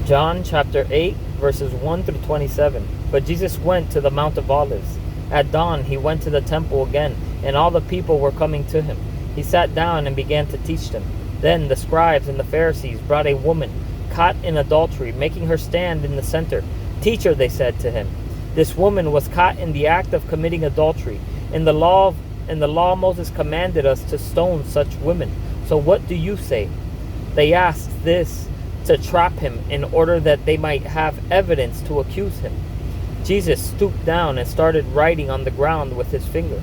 John chapter 8, verses 1 through 27. But Jesus went to the Mount of Olives. At dawn he went to the temple again, and all the people were coming to him. He sat down and began to teach them. Then the scribes and the Pharisees brought a woman caught in adultery, making her stand in the center. "Teacher," they said to him, "this woman was caught in the act of committing adultery. In the law Moses commanded us to stone such women. So what do you say?" They asked this to trap him in order that they might have evidence to accuse him. Jesus stooped down and started writing on the ground with his finger.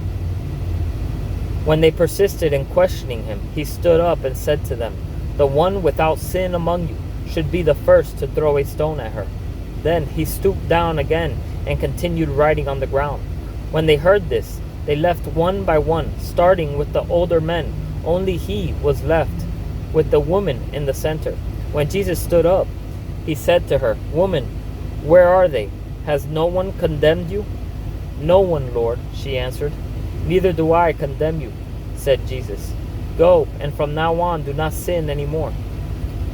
When they persisted in questioning him, he stood up and said to them, "The one without sin among you should be the first to throw a stone at her." Then he stooped down again and continued writing on the ground. When they heard this, they left one by one, starting with the older men. Only he was left, with the woman in the center. When Jesus stood up, he said to her, "Woman, where are they? Has no one condemned you?" "No one, Lord," she answered. "Neither do I condemn you," said Jesus. "Go, and from now on do not sin anymore."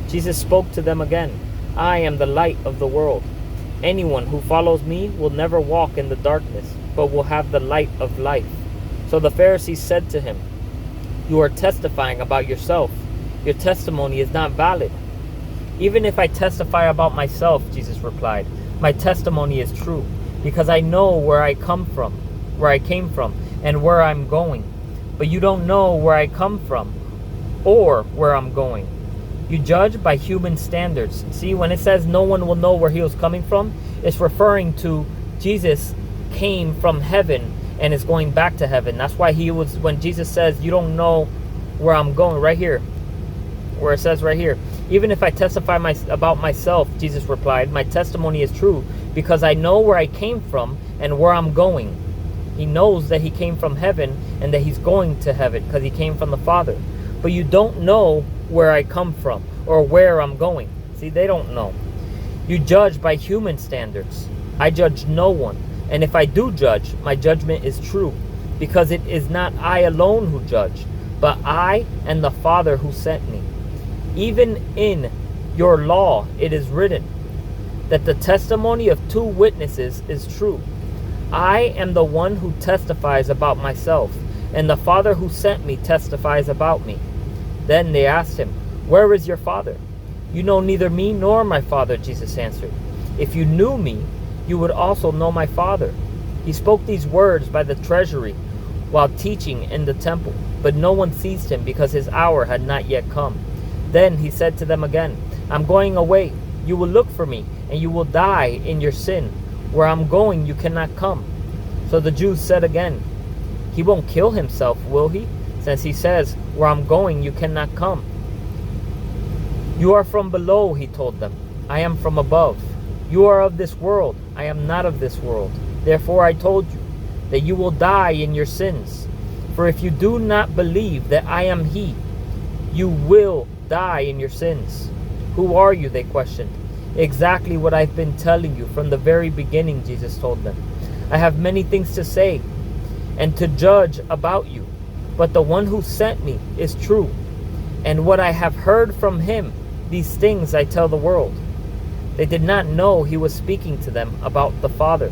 Jesus spoke to them again. "I am the light of the world. Anyone who follows me will never walk in the darkness, but will have the light of life." So the Pharisees said to him, "You are testifying about yourself. Your testimony is not valid." "Even if I testify about myself," Jesus replied, "my testimony is true, because I know where I came from, and where I'm going. But you don't know where I come from or where I'm going. You judge by human standards." See, when it says no one will know where he was coming from, it's referring to Jesus came from heaven and is going back to heaven. That's why when Jesus says, "You don't know where I'm going," right here, where it says right here, "Even if I testify about myself," Jesus replied, "my testimony is true, because I know where I came from and where I'm going." He knows that he came from heaven and that he's going to heaven because he came from the Father. "But you don't know where I come from or where I'm going." See, they don't know. "You judge by human standards. I judge no one. And if I do judge, my judgment is true, because it is not I alone who judge, but I and the Father who sent me. Even in your law it is written that the testimony of two witnesses is true. I am the one who testifies about myself, and the Father who sent me testifies about me." Then they asked him, "Where is your Father?" "You know neither me nor my Father," Jesus answered. "If you knew me, you would also know my Father." He spoke these words by the treasury while teaching in the temple, but no one seized him because his hour had not yet come. Then he said to them again, "I'm going away. You will look for me, and you will die in your sin. Where I'm going, you cannot come." So the Jews said again, "He won't kill himself, will he? Since he says, 'Where I'm going, you cannot come.'" "You are from below," he told them. "I am from above. You are of this world. I am not of this world. Therefore I told you that you will die in your sins. For if you do not believe that I am he, you will die in your sins." "Who are you?" they questioned. "Exactly what I've been telling you from the very beginning," Jesus told them. "I have many things to say and to judge about you, but the one who sent me is true. And what I have heard from him, these things I tell the world." They did not know he was speaking to them about the Father.